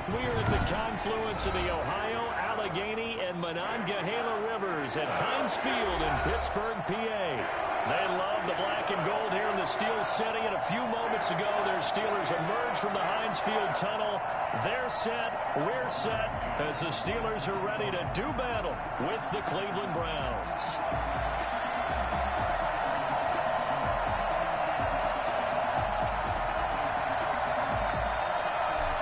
We are at the confluence of the Ohio, Allegheny, and Monongahela Rivers at Heinz Field in Pittsburgh, PA. They love the black and gold here in the Steel City, and a few moments ago, their Steelers emerged from the Heinz Field tunnel. They're set, we're set, as the Steelers are ready to do battle with the Cleveland Browns.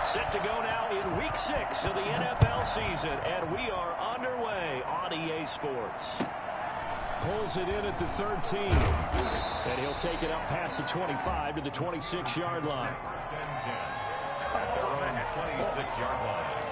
Set to go now in Week 6 of the NFL season, and we are underway on EA Sports. Pulls it in at the 13, and he'll take it up past the 25 to the 26-yard line. First and 10 at their own 26-yard line.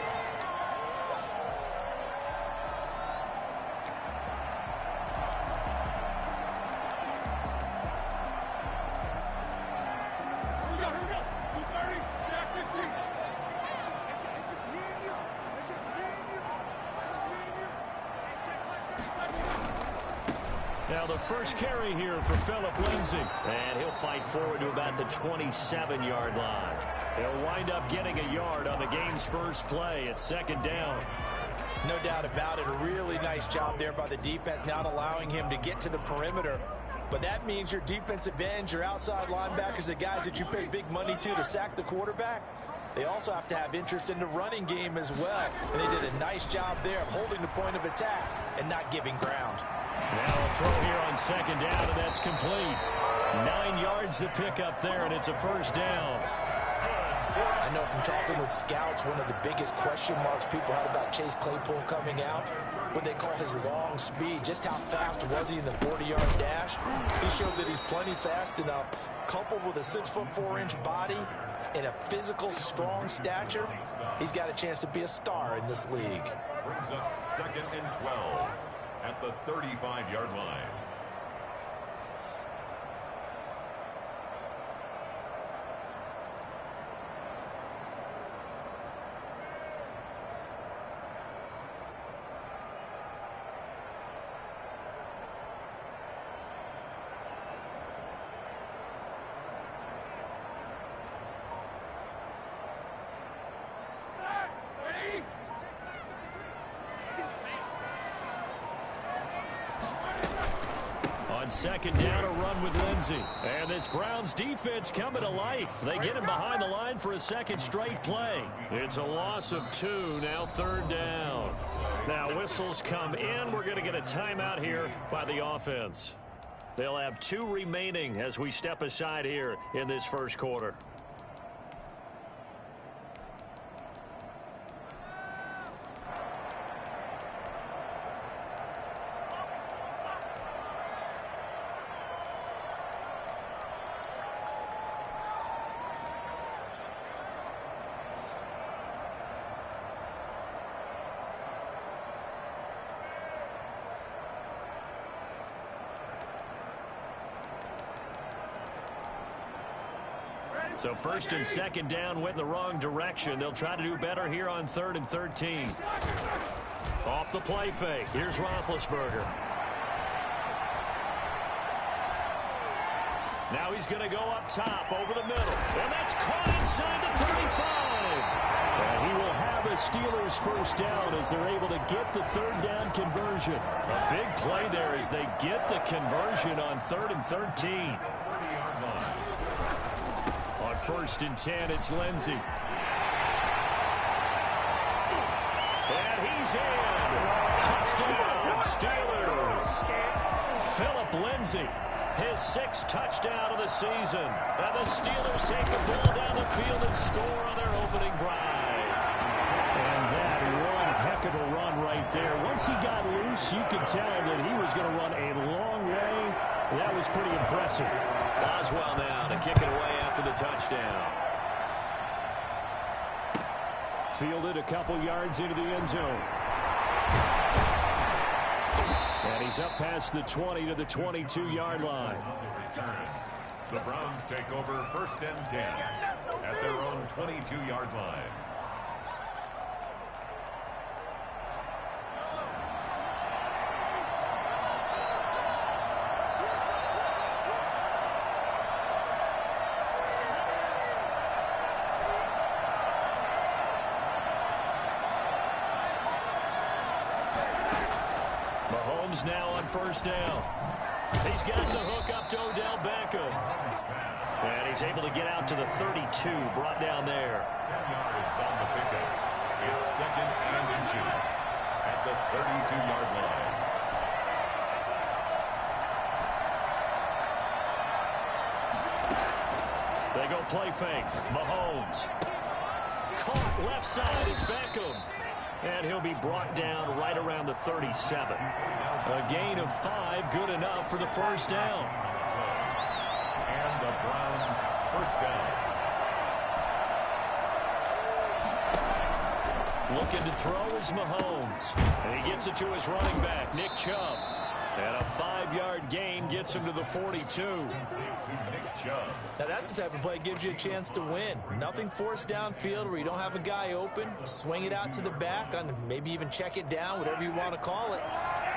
Now the first carry here for Philip Lindsay. And he'll fight forward to about the 27-yard line. He'll wind up getting a yard on the game's first play at second down. No doubt about it. A really nice job there by the defense, not allowing him to get to the perimeter. But that means your defensive ends, your outside linebackers, the guys that you pay big money to sack the quarterback, they also have to have interest in the running game as well. And they did a nice job there of holding the point of attack and not giving ground. Now a throw here on second down, and that's complete. 9 yards to pick up there, and it's a first down. I know from talking with scouts, one of the biggest question marks people had about Chase Claypool coming out, what they call his long speed. Just how fast was he in the 40-yard dash? He showed that he's plenty fast enough, coupled with a 6'4" body and a physical, strong stature. He's got a chance to be a star in this league. Brings up second and 12 at the 35-yard line. On second down, a run with Lindsay. And this Browns defense coming to life. They get him behind the line for a second straight play. It's a loss of 2, now third down. Now whistles come in. We're going to get a timeout here by the offense. They'll have 2 remaining as we step aside here in this first quarter. So first and second down went in the wrong direction. They'll try to do better here on 3rd and 13. Off the play fake. Here's Roethlisberger. Now he's going to go up top over the middle. And that's caught inside the 35. And he will have a Steelers first down as they're able to get the third down conversion. A big play there as they get the conversion on 3rd and 13. On 1st and 10, it's Lindsay. And he's in. Touchdown, Steelers. Philip Lindsay, his 6th touchdown of the season. And the Steelers take the ball down the field and score on their opening drive. And that one heck of a run right there. Once he got loose, you could tell that he was going to run a long way. That was pretty impressive. Boswell now to kick it away after the touchdown. Fielded a couple yards into the end zone. And he's up past the 20 to the 22-yard line. The Browns take over 1st and 10 at their own 22-yard line. Mahomes now on first down. He's got the hook up to Odell Beckham. And he's able to get out to the 32, brought down there. 10 yards on the pickup. It's second and inches at the 32-yard line. They go play fake. Mahomes. Caught left side. It's Beckham. And he'll be brought down right around the 37. A gain of 5, good enough for the first down. And the Browns first down. Looking to throw is Mahomes. And he gets it to his running back, Nick Chubb. And a 5-yard gain gets him to the 42. Now that's the type of play that gives you a chance to win. Nothing forced downfield where you don't have a guy open. Swing it out to the back, and maybe even check it down, whatever you want to call it.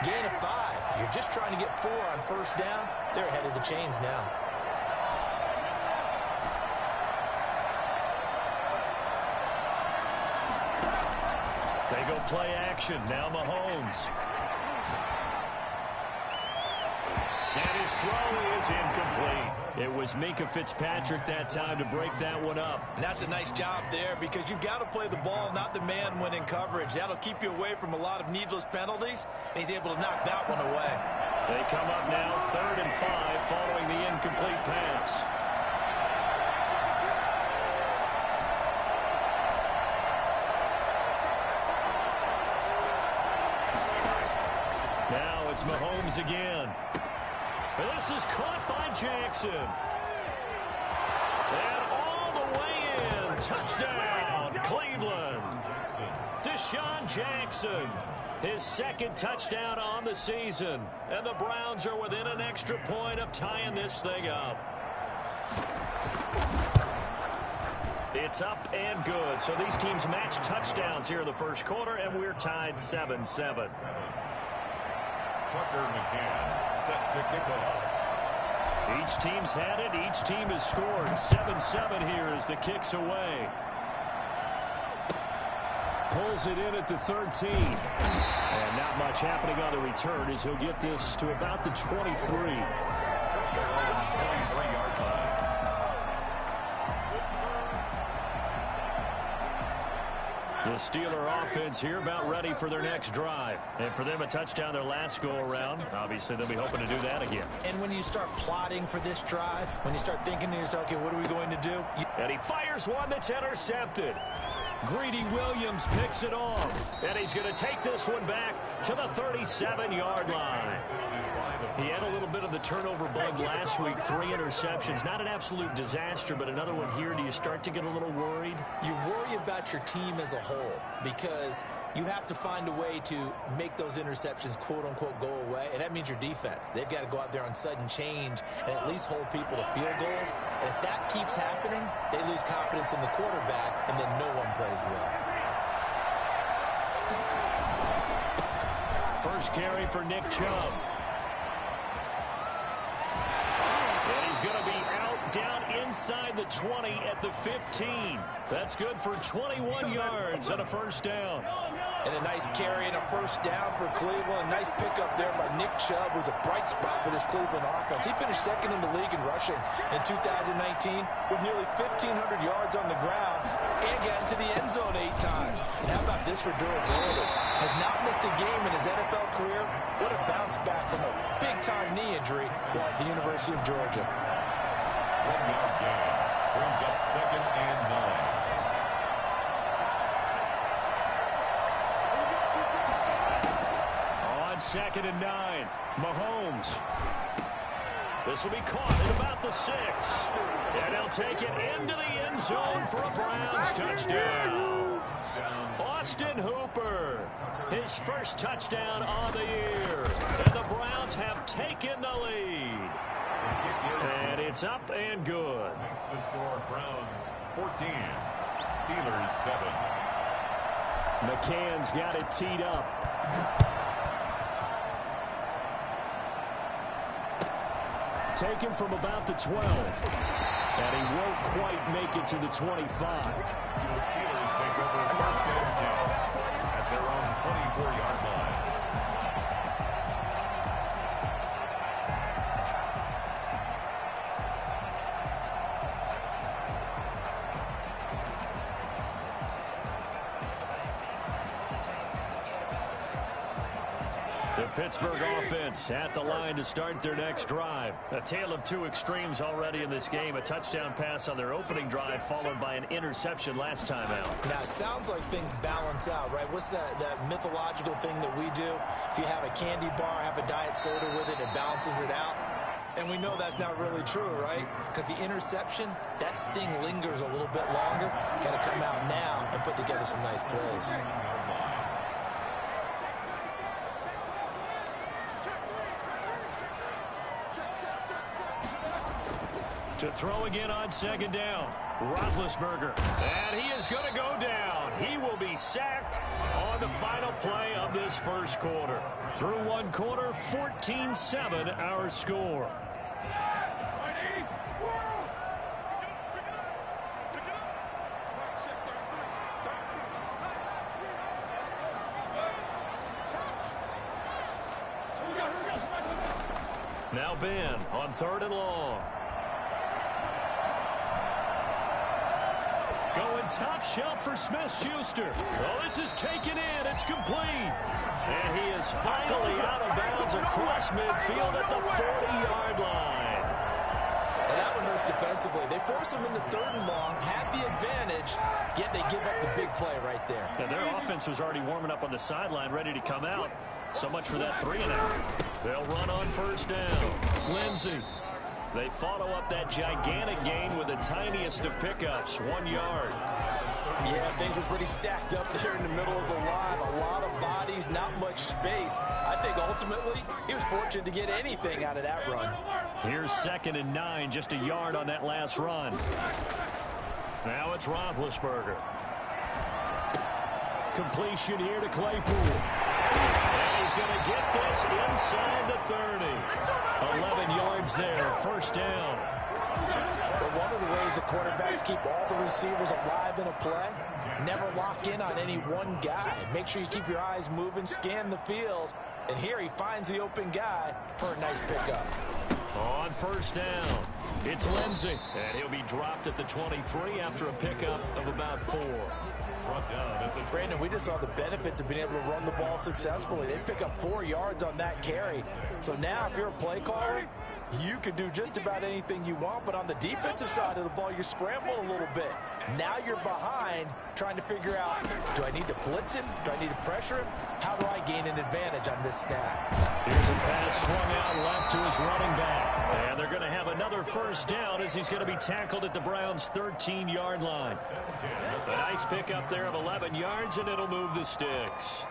Gain of 5. You're just trying to get 4 on first down. They're ahead of the chains now. They go play action. Now Mahomes. And his throw is incomplete. It was Minkah Fitzpatrick that time to break that one up. And that's a nice job there because you've got to play the ball, not the man when in coverage. That'll keep you away from a lot of needless penalties, and he's able to knock that one away. They come up now 3rd and 5 following the incomplete pass. Now it's Mahomes again. This is caught by Jackson. And all the way in. Touchdown, Cleveland. Deshaun Jackson. His 2nd touchdown on the season. And the Browns are within an extra point of tying this thing up. It's up and good. So these teams match touchdowns here in the first quarter, and we're tied 7-7. Tucker McCann set to kick off. Each team's had it. Each team has scored. 7-7 here as the kick's away. Pulls it in at the 13. And not much happening on the return as he'll get this to about the 23. 23-yard line. The Steeler offense here about ready for their next drive. And for them, a touchdown their last go-around. Obviously, they'll be hoping to do that again. And when you start plotting for this drive, when you start thinking to yourself, okay, what are we going to do? And he fires one that's intercepted. Greedy Williams picks it off. And he's going to take this one back to the 37-yard line. He had a little bit of the turnover bug last week. 3 interceptions. Not an absolute disaster, but another one here. Do you start to get a little worried? You worry about your team as a whole because you have to find a way to make those interceptions, quote-unquote, go away, and that means your defense. They've got to go out there on sudden change and at least hold people to field goals. And if that keeps happening, they lose confidence in the quarterback, and then no one plays well. First carry for Nick Chubb. He's going to be out down inside the 20 at the 15. That's good for 21 yards and a first down. And a nice carry and a first down for Cleveland. A nice pickup there by Nick Chubb, who's a bright spot for this Cleveland offense. He finished 2nd in the league in rushing in 2019 with nearly 1,500 yards on the ground and got into the end zone 8 times. And how about this for durability? Has not missed a game in his NFL career. What a bounce back from a big-time knee injury while at the University of Georgia. 1-yard gain brings up 2nd and 9. On 2nd and 9, Mahomes. This will be caught at about the 6. And he'll take it into the end zone for a Browns touchdown. Austin Hooper, his first touchdown on the year. And the Browns have taken the lead. And it's up and good. Makes the score Browns 14, Steelers 7. McCann's got it teed up. Taken from about the 12. And he won't quite make it to the 25. The Steelers take over 1st and 10 at their own 24-yard line. Pittsburgh offense at the line to start their next drive. A tale of two extremes already in this game. A touchdown pass on their opening drive followed by an interception last time out. Now, it sounds like things balance out, right? What's that mythological thing that we do? If you have a candy bar, have a diet soda with it, it balances it out. And we know that's not really true, right? Because the interception, that sting lingers a little bit longer. Got to come out now and put together some nice plays. To throw again on second down. Roethlisberger. And he is going to go down. He will be sacked on the final play of this first quarter. Through one quarter, 14-7 our score. Now Ben on 3rd and long. Going top shelf for Smith-Schuster. Oh, this is taken in. It's complete. And he is finally out of bounds across midfield at the 40-yard line. And that one hurts defensively. They force him into 3rd and long, have the advantage, yet they give up the big play right there. And their offense was already warming up on the sideline, ready to come out. So much for that 3-and-out. They'll run on first down. Lindsey. They follow up that gigantic gain with the tiniest of pickups, 1 yard. Yeah, things were pretty stacked up there in the middle of the line. A lot of bodies, not much space. I think ultimately he was fortunate to get anything out of that run. Here's 2nd and 9, just a yard on that last run. Now it's Roethlisberger. Completion here to Claypool. And he's going to get this inside the 30. 11 yards there, first down. But one of the ways the quarterbacks keep all the receivers alive in a play, never lock in on any one guy. Make sure you keep your eyes moving, scan the field. And here he finds the open guy for a nice pickup. On first down, it's Lindsey. And he'll be dropped at the 23 after a pickup of about 4. Brandon, we just saw the benefits of being able to run the ball successfully. They pick up 4 yards on that carry. So now if you're a play caller, you can do just about anything you want. But on the defensive side of the ball, you're scrambling a little bit. Now you're behind trying to figure out, do I need to blitz him? Do I need to pressure him? How do I gain an advantage on this snap? Here's a pass swung out left to his running back. And they're going to have another first down as he's going to be tackled at the Browns' 13-yard line. A nice pickup there of 11 yards, and it'll move the sticks.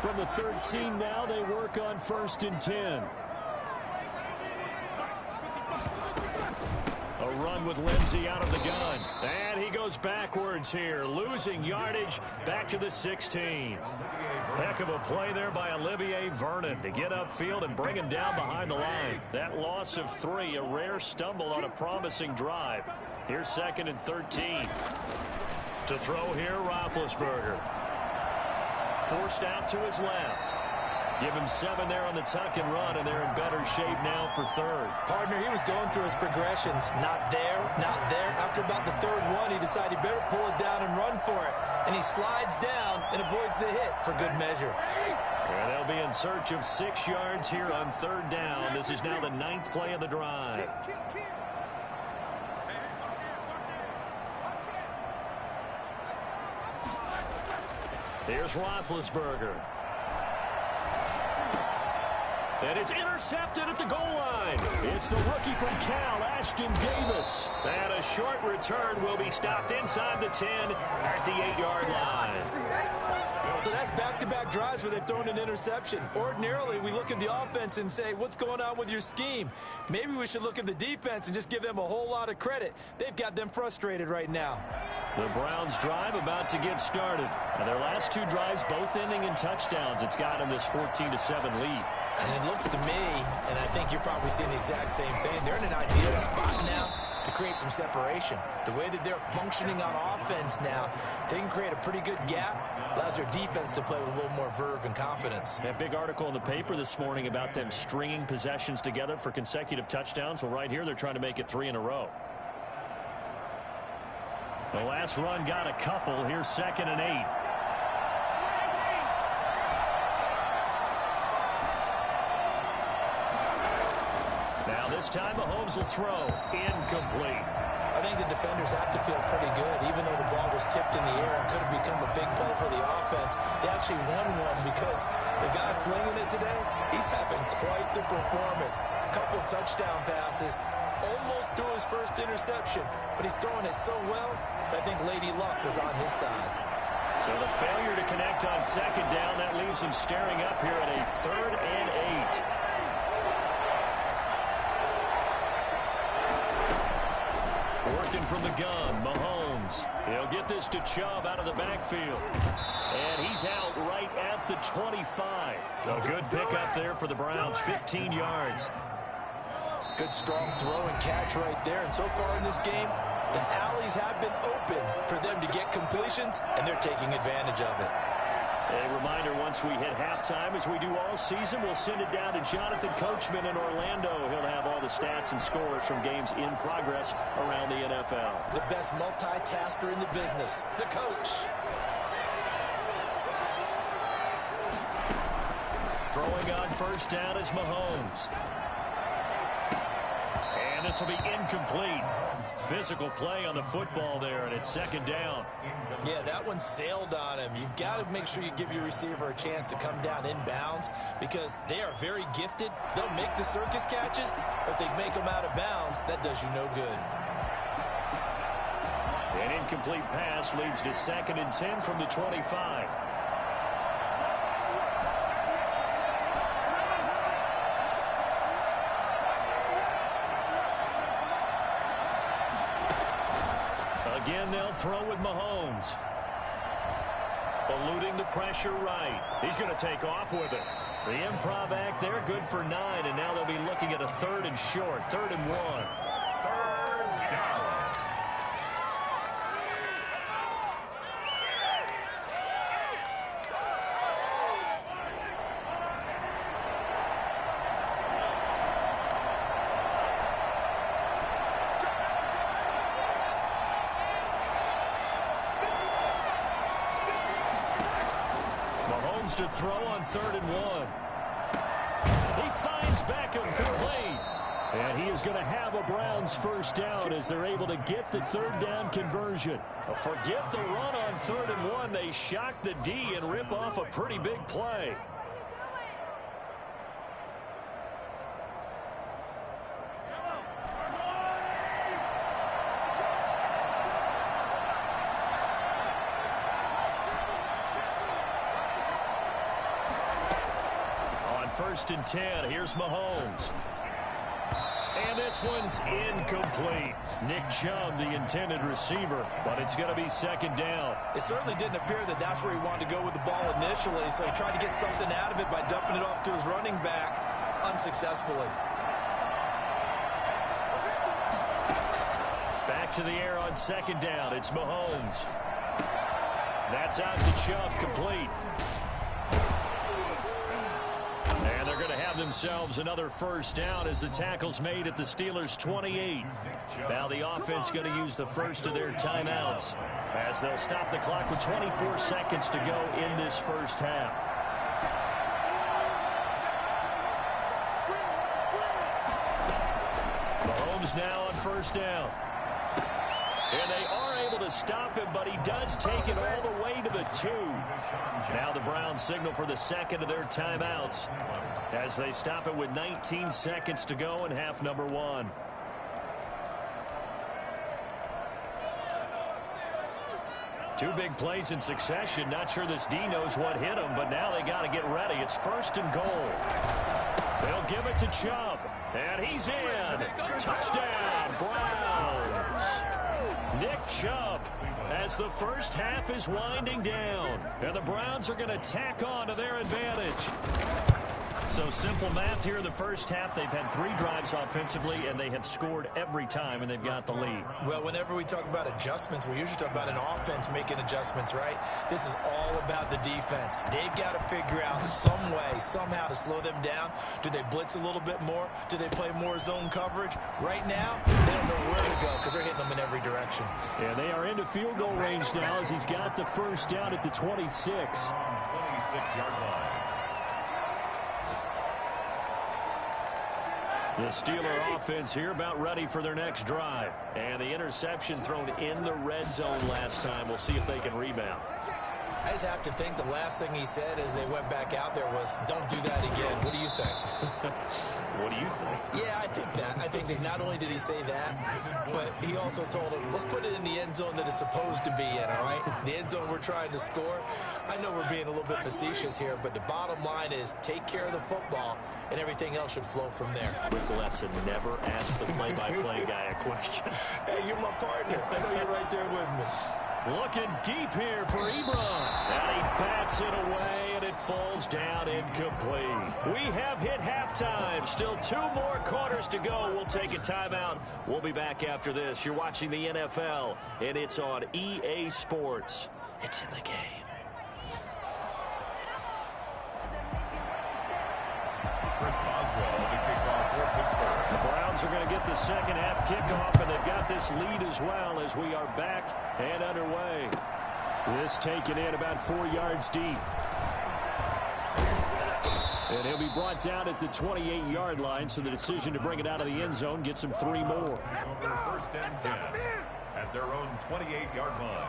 From the 13 now, they work on 1st and 10. A run with Lindsey out of the gun. And he goes backwards here, losing yardage back to the 16. Heck of a play there by Olivier Vernon to get upfield and bring him down behind the line. That loss of 3, a rare stumble on a promising drive. Here's 2nd and 13. To throw here, Roethlisberger. Forced out to his left. Give him 7 there on the tuck and run, and they're in better shape now for 3rd. Partner, he was going through his progressions. Not there, not there. After about the 3rd one, he decided he better pull it down and run for it. And he slides down and avoids the hit for good measure. And they'll be in search of 6 yards here on 3rd down. This is now the 9th play of the drive. Here's Roethlisberger. And it's intercepted at the goal line. It's the rookie from Cal, Ashton Davis. And a short return will be stopped inside the 10 at the 8-yard line. So that's back-to-back drives where they've thrown an interception. Ordinarily, we look at the offense and say, what's going on with your scheme? Maybe we should look at the defense and just give them a whole lot of credit. They've got them frustrated right now. The Browns drive about to get started. Now their last 2 drives both ending in touchdowns. It's got them this 14-7 lead. And it looks to me, and I think you're probably seeing the exact same thing, they're in an ideal spot now to create some separation. The way that they're functioning on offense now, they can create a pretty good gap, allows their defense to play with a little more verve and confidence. That big article in the paper this morning about them stringing possessions together for consecutive touchdowns. Well, right here, they're trying to make it 3 in a row. The last run got a couple. Here's 2nd and 8. Now this time Mahomes will throw. Incomplete. I think the defenders have to feel pretty good. Even though the ball was tipped in the air and could have become a big play for the offense, they actually won one because the guy flinging it today, he's having quite the performance. A couple of touchdown passes, almost threw his first interception, but he's throwing it so well that I think Lady Luck was on his side. So the failure to connect on 2nd down, that leaves him staring up here at a 3rd and 8. Working from the gun, Mahomes. He'll get this to Chubb out of the backfield. And he's out right at the 25. A good pickup there for the Browns, 15 yards. Good strong throw and catch right there. And so far in this game, the alleys have been open for them to get completions, and they're taking advantage of it. A reminder, once we hit halftime, as we do all season, we'll send it down to Jonathan Coachman in Orlando. He'll have all the stats and scores from games in progress around the NFL. The best multitasker in the business, the coach. Throwing on 1st down is Mahomes. And this will be incomplete. Physical play on the football there, and it's 2nd down. Yeah, that one sailed on him. You've got to make sure you give your receiver a chance to come down inbounds because they are very gifted. They'll make the circus catches, but they make them out of bounds. That does you no good. An incomplete pass leads to 2nd and 10 from the 25. Again, they'll throw with Mahomes. Eluding the pressure right. He's going to take off with it. The improv act there, good for 9, and now they'll be looking at a 3rd and short, 3rd and 1. 3rd down. To throw on 3rd and 1. He finds Beckham complete. And he is going to have a Browns 1st down as they're able to get the 3rd down conversion. Forget the run on 3rd and 1. They shock the D and rip off a pretty big play. On 1st and 10, here's Mahomes. And this one's incomplete. Nick Chubb, the intended receiver, but it's going to be 2nd down. It certainly didn't appear that that's where he wanted to go with the ball initially, so he tried to get something out of it by dumping it off to his running back unsuccessfully. Back to the air on 2nd down. It's Mahomes. That's out to Chubb, complete. And they're going to have themselves another 1st down as the tackle's made at the Steelers' 28. Now the offense going to use the first of their timeouts as they'll stop the clock with 24 seconds to go in this 1st half. Mahomes now on 1st down. And they are able to stop him, but he does take it all the way to the 2. Now the Browns signal for the 2nd of their timeouts as they stop it with 19 seconds to go in half number 1. Two big plays in succession. Not sure this D knows what hit him, but now they got to get ready. It's 1st and goal. They'll give it to Chubb, and he's in. Touchdown, Browns. Nick Chubb as the 1st half is winding down. And the Browns are going to tack on to their advantage. So simple math here in the first half. They've had 3 drives offensively, and they have scored every time, and they've got the lead. Well, whenever we talk about adjustments, we usually talk about an offense making adjustments, right? This is all about the defense. They've got to figure out some way, somehow to slow them down. Do they blitz a little bit more? Do they play more zone coverage? Right now, they don't know where to go because they're hitting them in every direction. Yeah, they are into field goal range now as he's got the first down at the 26. 26-yard line. The Steeler offense here about ready for their next drive. And the interception thrown in the red zone last time. We'll see if they can rebound. I just have to think the last thing he said as they went back out there was, don't do that again. What do you think? What do you think? Yeah, I think that. I think that not only did he say that, but he also told him, let's put it in the end zone that it's supposed to be in, all right? The end zone we're trying to score. I know we're being a little bit facetious here, but the bottom line is take care of the football, and everything else should flow from there. Quick lesson, never ask the play-by-play guy a question. Hey, you're my partner. I know you're right there with me. Looking deep here for Ebron. And he bats it away, and it falls down incomplete. We have hit halftime. Still 2 more quarters to go. We'll take a timeout. We'll be back after this. You're watching the NFL, and it's on EA Sports. It's in the game. Chris Boswell, the kickoff for Pittsburgh. The Browns are going to get the second half kickoff, and they've got this lead as well as we are back and underway. This taken in about 4 yards deep. And he'll be brought down at the 28-yard line, so the decision to bring it out of the end zone gets him 3 more. Over first and 10 at their own 28-yard line.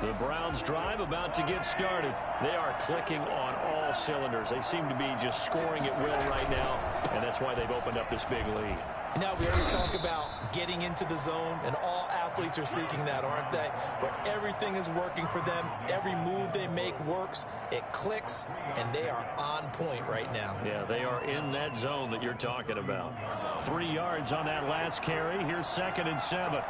The Browns drive about to get started. They are clicking on all cylinders. They seem to be just scoring at will right now, and that's why they've opened up this big lead. Now, we always talk about getting into the zone, and all athletes are seeking that, aren't they? Where everything is working for them, every move they make works, it clicks, and they are on point right now. Yeah, they are in that zone that you're talking about. 3 yards on that last carry. Here's 2nd and 7.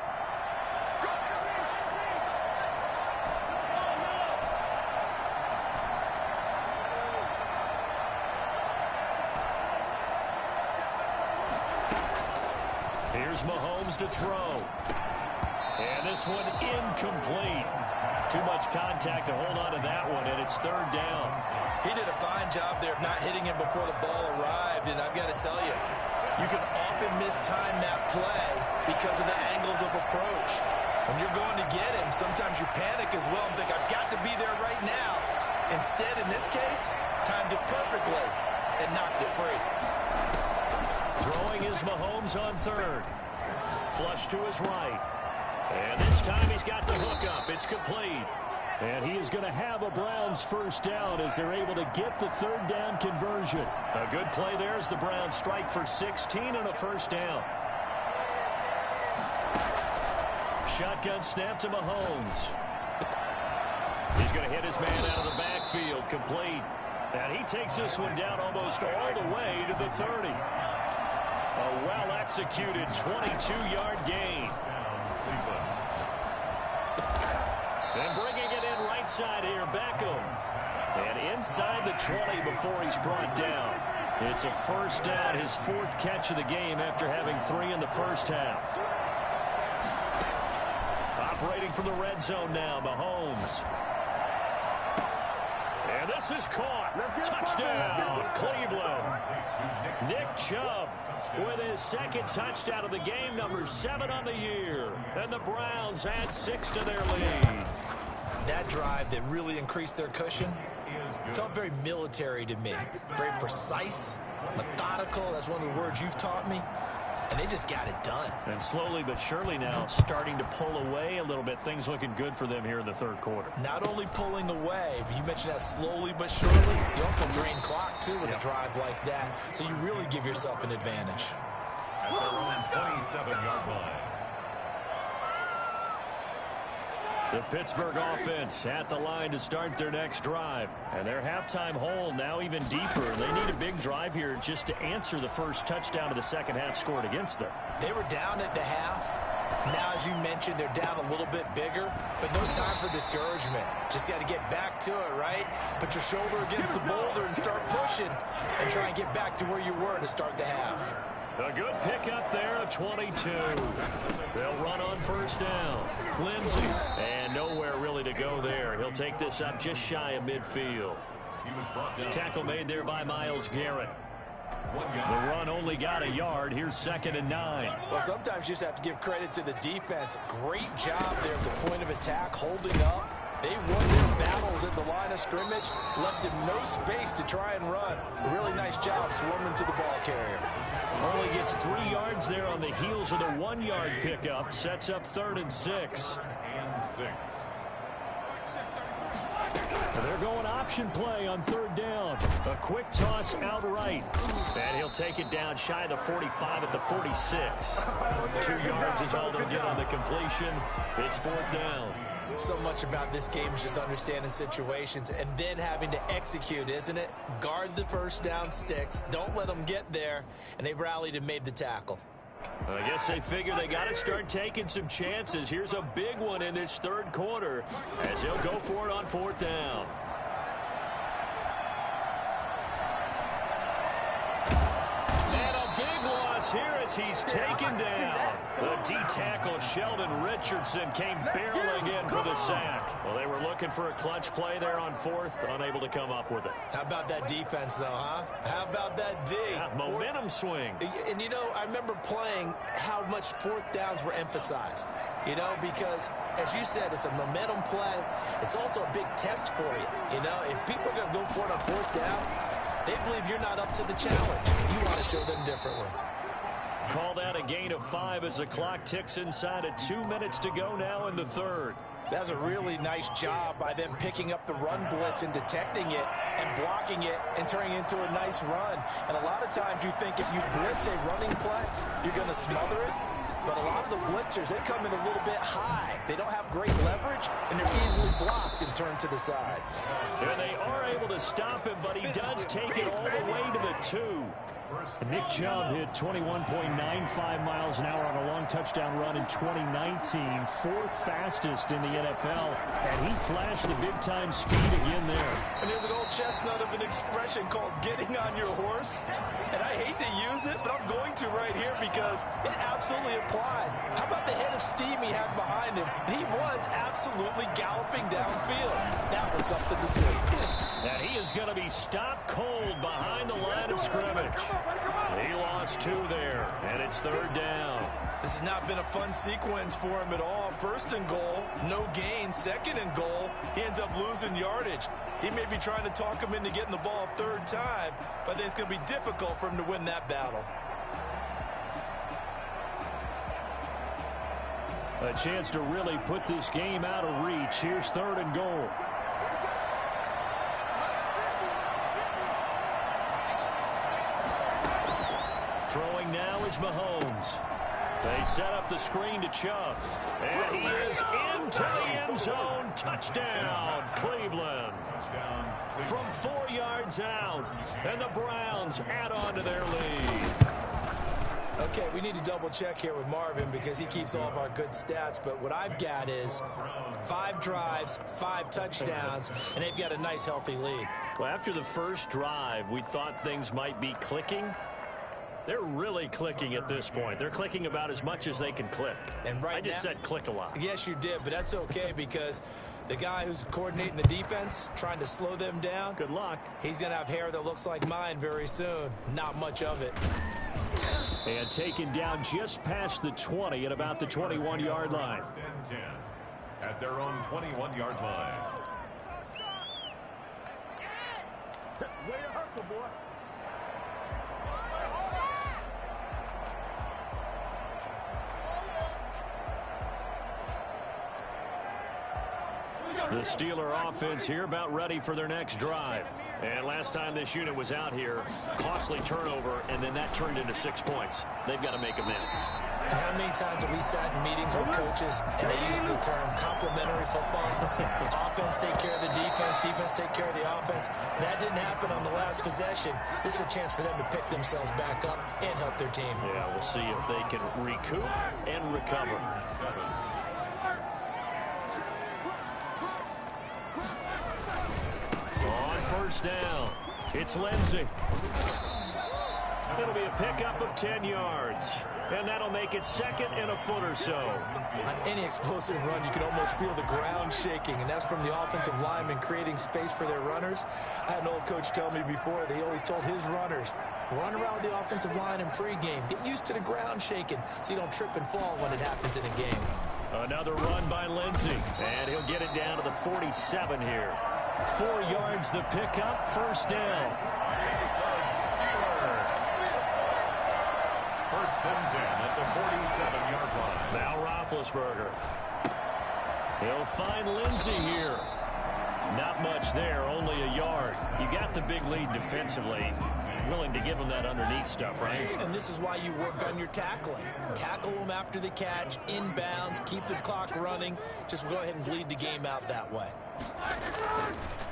Here's Mahomes to throw. And this one incomplete. Too much contact to hold on to that one, and it's 3rd down. He did a fine job there of not hitting him before the ball arrived, and I've got to tell you, you can often mistime that play because of the angles of approach. When you're going to get him, sometimes you panic as well and think, I've got to be there right now. Instead, in this case, timed it perfectly and knocked it free. Throwing is Mahomes on 3rd. Flush to his right. And this time he's got the hook up. It's complete. And he is going to have a Browns first down as they're able to get the 3rd down conversion. A good play there as the Browns strike for 16 and a first down. Shotgun snap to Mahomes. He's going to hit his man out of the backfield. Complete. And he takes this one down almost all the way to the 30. A well-executed 22-yard gain. And bringing it in right side here, Beckham. And inside the 20 before he's brought down. It's a first down, his 4th catch of the game after having 3 in the first half. Operating from the red zone now, Mahomes. And this is caught. Touchdown, Cleveland. Nick Chubb with his 2nd touchdown of the game, number 7 on the year. And the Browns add 6 to their lead. That drive that really increased their cushion felt very military to me. Very precise, methodical. That's one of the words you've taught me. And they just got it done. And slowly but surely now starting to pull away a little bit. Things looking good for them here in the 3rd quarter. Not only pulling away, but you mentioned that slowly but surely. You also drain clock, too, with a drive like that. So you really give yourself an advantage. At their own 27-yard line. The Pittsburgh offense at the line to start their next drive. And their halftime hole now even deeper. They need a big drive here just to answer the first touchdown of the second half scored against them. They were down at the half. Now, as you mentioned, they're down a little bit bigger, but no time for discouragement. Just got to get back to it, right? Put your shoulder against the boulder and start pushing and try and get back to where you were to start the half. A good pickup there, a 22. They'll run on first down. Lindsey, and nowhere really to go there. He'll take this up just shy of midfield. Tackle made there by Myles Garrett. The run only got a yard. Here's 2nd and 9. Well, sometimes you just have to give credit to the defense. Great job there at the point of attack, holding up. They won their battles at the line of scrimmage, left him no space to try and run. A really nice job swarming to the ball carrier. Only gets 3 yards there on the heels of the 1-yard pickup. Sets up 3rd and 6. They're going option play on 3rd down. A quick toss out right. And he'll take it down shy of the 45 at the 46. 2 yards is all they'll get on the completion. It's 4th down. So much about this game is just understanding situations and then having to execute, isn't it? Guard the first down sticks. Don't let them get there. And they rallied and made the tackle. I guess they figure they got to start taking some chances. Here's a big one in this 3rd quarter as he'll go for it on 4th down. And a big loss here as he's taken down. The D-tackle Sheldon Richardson came barreling in for the sack. Well, they were looking for a clutch play there on 4th, unable to come up with it. How about that defense, though, huh? How about that D? Yeah, momentum swing. And, you know, I remember playing how much 4th downs were emphasized. You know, because, as you said, it's a momentum play. It's also a big test for you. You know, if people are going to go for it on 4th down, they believe you're not up to the challenge. You want to show them differently. Call that a gain of 5 as the clock ticks inside of 2 minutes to go now in the 3rd. That's a really nice job by them picking up the run blitz and detecting it and blocking it and turning it into a nice run. And a lot of times you think if you blitz a running play, you're going to smother it. But a lot of the blitzers, they come in a little bit high. They don't have great leverage, and they're easily blocked and turned to the side. And they are able to stop him, but he does take it all the way to the 2. Nick Chubb hit 21.95 miles an hour on a long touchdown run in 2019, 4th fastest in the NFL, and he flashed the big-time speed again there. And there's an old chestnut of an expression called getting on your horse, and I hate to use it, but I'm going to right here because it absolutely applies. How about the head of steam he had behind him? He was absolutely galloping downfield. That was something to see. And he is going to be stopped cold behind the line of scrimmage. He lost 2 there, and it's 3rd down. This has not been a fun sequence for him at all. 1st and goal, no gain. 2nd and goal, he ends up losing yardage. He may be trying to talk him into getting the ball 3rd time, but then it's going to be difficult for him to win that battle. A chance to really put this game out of reach. Here's 3rd and goal. Throwing now is Mahomes. They set up the screen to Chubb. And he is into the end zone. Touchdown, Cleveland. From 4 yards out. And the Browns add on to their lead. Okay, we need to double check here with Marvin because he keeps all of our good stats. But what I've got is 5 drives, 5 touchdowns, and they've got a nice, healthy lead. Well, after the first drive, we thought things might be clicking. They're really clicking at this point. They're clicking about as much as they can click. And right I just now, said click a lot. Yes, you did, but that's okay because the guy who's coordinating the defense, trying to slow them down. Good luck. He's going to have hair that looks like mine very soon. Not much of it. And taken down just past the 20 at about the 21-yard line. 10 at their own 21-yard line. Way to hustle, boy. The Steeler offense here about ready for their next drive. And last time this unit was out here, costly turnover, and then that turned into 6 points. They've got to make amends. And how many times have we sat in meetings with coaches and they use the term complementary football? Offense take care of the defense, defense take care of the offense. That didn't happen on the last possession. This is a chance for them to pick themselves back up and help their team. Yeah, we'll see if they can recoup and recover. On first down, it's Lindsey. It'll be a pickup of 10 yards. And that'll make it second and a foot or so. On any explosive run, you can almost feel the ground shaking, and that's from the offensive linemen creating space for their runners. I had an old coach tell me before, they always told his runners, run around the offensive line in pregame. Get used to the ground shaking so you don't trip and fall when it happens in a game. Another run by Lindsey, and he'll get it down to the 47 here. 4 yards the pickup, first down. First and 10 at the 47-yard line. Now Roethlisberger. He'll find Lindsey here. Not much there, only a yard. You got the big lead defensively. Willing to give him that underneath stuff, right? And this is why you work on your tackling. Tackle them after the catch, inbounds, keep the clock running. Just go ahead and bleed the game out that way.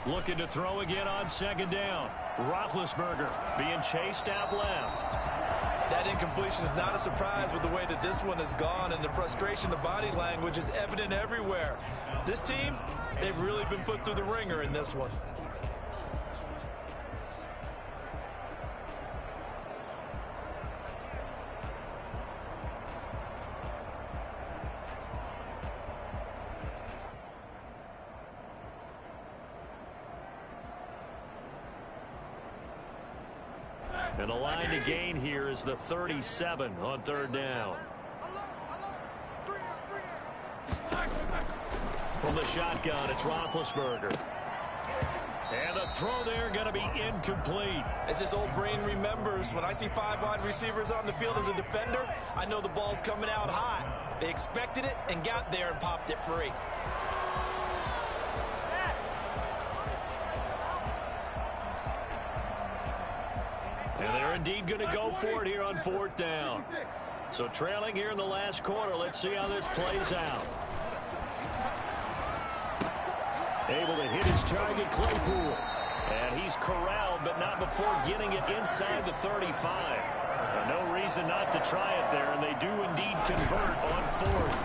Looking to throw again on second down. Roethlisberger being chased out left. That incompletion is not a surprise with the way that this one has gone, and the frustration of body language is evident everywhere. This team, they've really been put through the ringer in this one. And the line to gain here is the 37 on third down. From the shotgun, it's Roethlisberger. And the throw there going to be incomplete. As this old brain remembers, when I see 5 wide receivers on the field as a defender, I know the ball's coming out hot. They expected it and got there and popped it free. And they're indeed going to go for it here on fourth down. So trailing here in the last quarter. Let's see how this plays out. Able to hit his target, Claypool. And he's corralled, but not before getting it inside the 35. No reason not to try it there, and they do indeed convert on fourth.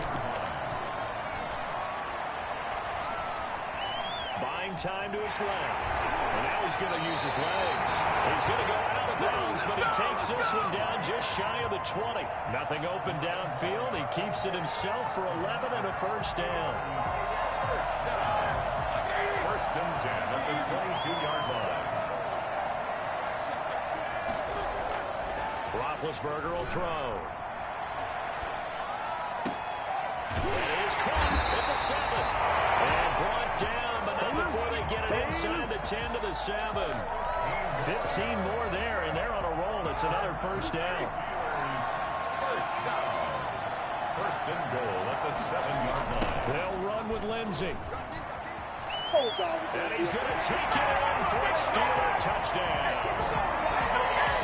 Buying time to his left. And now he's going to use his legs. He's going to go out of bounds, but he takes this one down just shy of the 20. Nothing open downfield. He keeps it himself for 11 and a first down. First and 10 at the 22-yard line. Roethlisberger will throw. It is caught at the 7. And brought down, but not before they get it inside the 10 to the 7. 15 more there, and they're on a roll. It's another first down. First down. First and goal at the 7-yard line. They'll run with Lindsey. And he's going to take it in for a Steeler touchdown.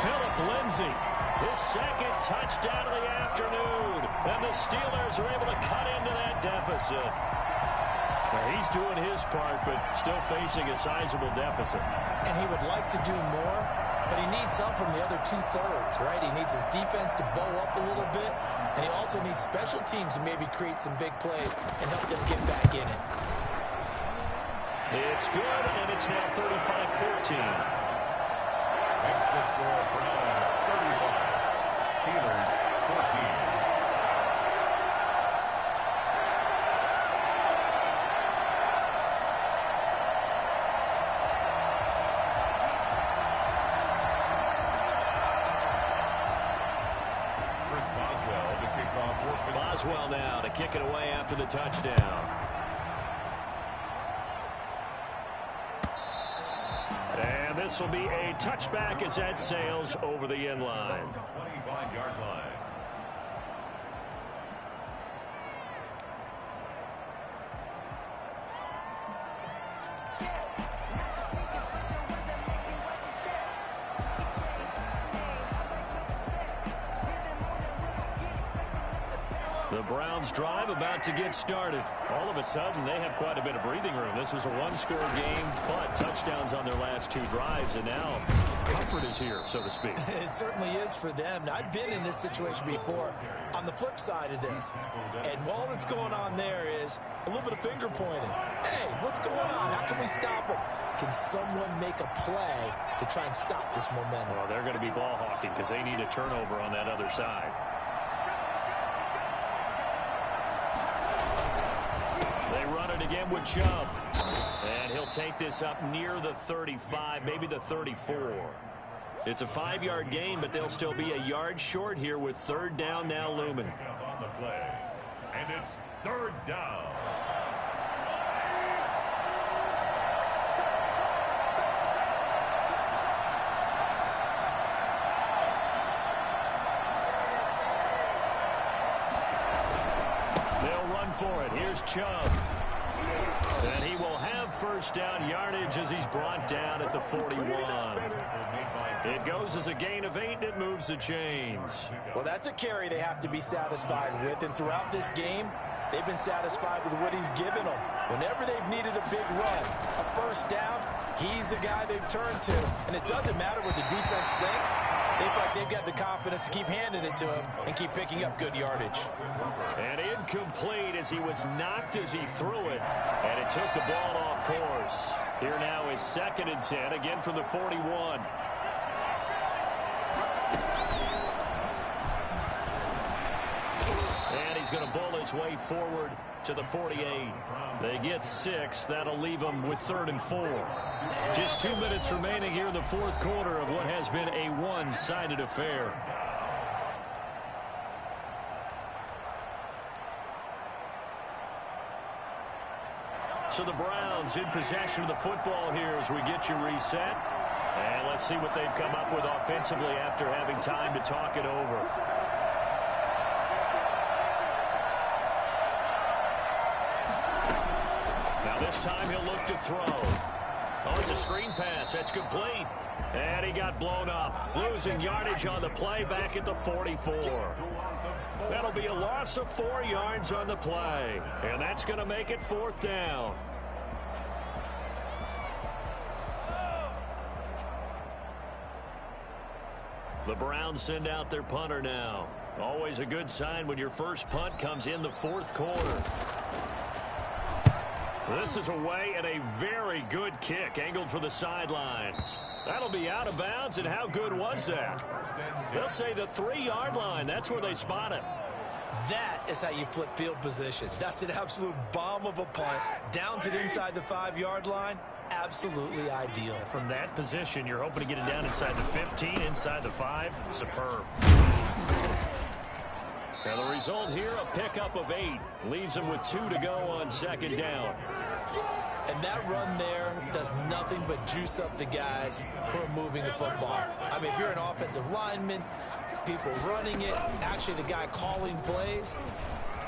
Philip Lindsey, his second touchdown of the afternoon. And the Steelers are able to cut into that deficit. Now, he's doing his part, but still facing a sizable deficit. And he would like to do more, but he needs help from the other 2/3, right? He needs his defense to bow up a little bit, and he also needs special teams to maybe create some big plays and help them get back in it. It's good, and it's now 35-14. Makes the score Browns 35, Steelers 14. Boswell now to kick it away after the touchdown. And this will be a touchback as that sails over the end line. 25-yard line. Browns drive about to get started. All of a sudden, they have quite a bit of breathing room. This was a one-score game, but touchdowns on their last 2 drives, and now comfort is here, so to speak. It certainly is for them. Now, I've been in this situation before on the flip side of this, and all that's going on there is a little bit of finger pointing. Hey, what's going on? How can we stop them? Can someone make a play to try and stop this momentum? Well, they're going to be ball hawking because they need a turnover on that other side. They run it again with Chubb. And he'll take this up near the 35, maybe the 34. It's a 5-yard gain, but they'll still be a yard short here with 3rd down now looming. On the play. And it's 3rd down. They'll run for it. Here's Chubb. And he will have 1st down yardage as he's brought down at the 41. It goes as a gain of 8, and it moves the chains. Well, that's a carry they have to be satisfied with, and throughout this game, they've been satisfied with what he's given them. Whenever they've needed a big run, a 1st down, he's the guy they've turned to. And it doesn't matter what the defense thinks. They feel like they've got the confidence to keep handing it to him and keep picking up good yardage. And incomplete as he was knocked as he threw it, and it took the ball off course. Here now is 2nd and 10, again from the 41. And he's going to bull his way forward to the 48. They get 6. That'll leave them with 3rd and 4. Just 2 minutes remaining here in the 4th quarter of what has been a one-sided affair. So the Browns in possession of the football here as we get you reset. And let's see what they've come up with offensively after having time to talk it over. Now this time he'll look to throw. Oh, it's a screen pass. That's complete. And he got blown up. Losing yardage on the play back at the 44. That'll be a loss of 4 yards on the play. And that's going to make it 4th down. The Browns send out their punter now. Always a good sign when your first punt comes in the 4th quarter. This is away and a very good kick angled for the sidelines. That'll be out of bounds, and how good was that? They'll say the 3-yard line. That's where they spot it. That is how you flip field position. That's an absolute bomb of a punt. Downs it inside the 5-yard line. Absolutely ideal. From that position, you're hoping to get it down inside the 15, inside the 5. Superb. Now the result here, a pickup of 8. Leaves them with 2 to go on 2nd down. And that run there does nothing but juice up the guys who are moving the football. I mean, if you're an offensive lineman, people running it, actually the guy calling plays,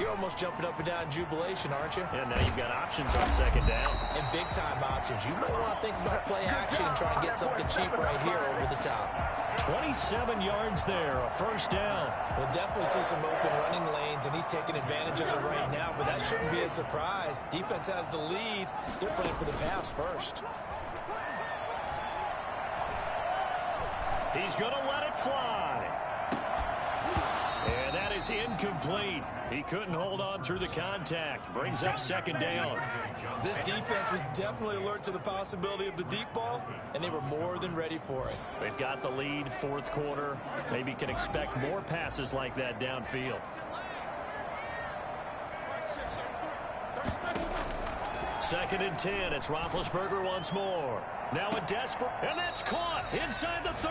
you're almost jumping up and down in jubilation, aren't you? And now you've got options on 2nd down. And big-time options. You might want to think about play action and try and get something cheap right here over the top. 27 yards there, a 1st down. We'll definitely see some open running lanes, and he's taking advantage of it right now, but that shouldn't be a surprise. Defense has the lead. They're playing for the pass first. He's going to let it fly. And that is incomplete. He couldn't hold on through the contact. Brings up 2nd down. This defense was definitely alert to the possibility of the deep ball, and they were more than ready for it. They've got the lead, 4th quarter. Maybe can expect more passes like that downfield. Second and 10. It's Roethlisberger once more. Now a desperate, and that's caught inside the 30.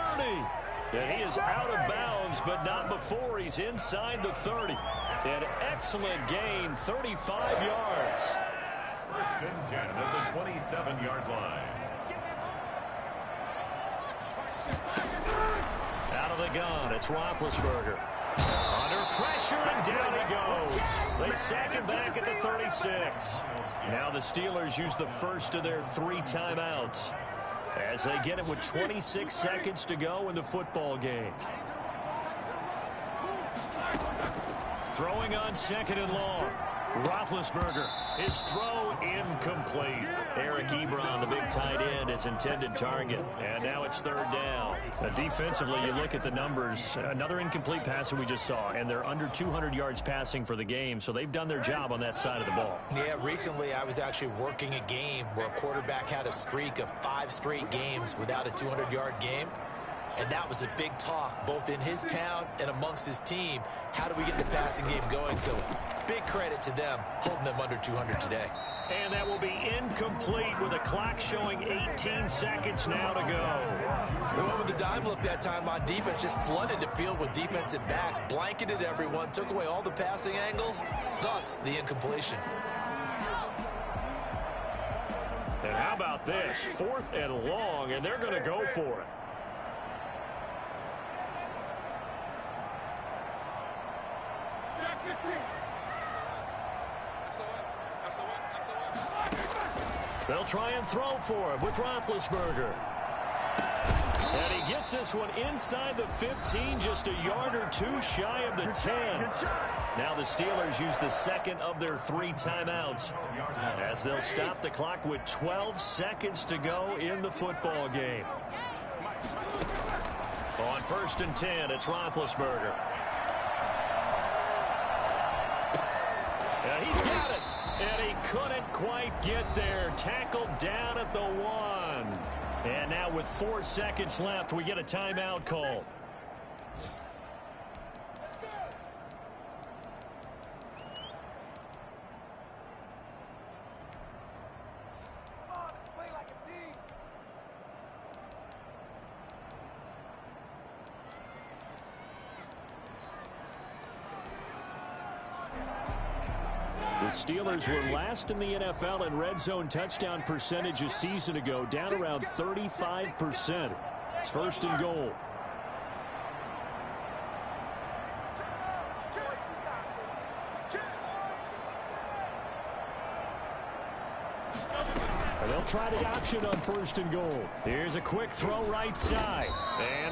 And he is out of bounds, but not before he's inside the 30. An excellent gain, 35 yards. 1st and 10 at the 27-yard line. Out of the gun, it's Roethlisberger. Under pressure, and down he goes. They sack him back at the 36. Now the Steelers use the first of their 3 timeouts as they get it with 26 seconds to go in the football game. Throwing on 2nd and long. Roethlisberger, his throw incomplete. Eric Ebron, the big tight end, his intended target. And now it's 3rd down. Defensively, you look at the numbers. Another incomplete passer we just saw, and they're under 200 yards passing for the game, so they've done their job on that side of the ball. Yeah, recently I was actually working a game where a quarterback had a streak of 5 straight games without a 200-yard game. And that was a big talk, both in his town and amongst his team. How do we get the passing game going? So big credit to them, holding them under 200 today. And that will be incomplete with a clock showing 18 seconds now to go. They went with the dime look that time on defense, just flooded the field with defensive backs, blanketed everyone, took away all the passing angles, thus the incompletion. And how about this? 4th and long, and they're going to go for it. They'll try and throw for him with Roethlisberger. And he gets this one inside the 15, just a yard or 2 shy of the 10. Now the Steelers use the 2nd of their 3 timeouts as they'll stop the clock with 12 seconds to go in the football game. On 1st and 10, it's Roethlisberger. And he's got it. And he couldn't quite get there. Tackled down at the 1. And now with 4 seconds left, we get a timeout call. The Steelers were last in the NFL in red zone touchdown percentage a season ago, down around 35%. It's 1st and goal. And they'll try the option on 1st and goal. Here's a quick throw right side. And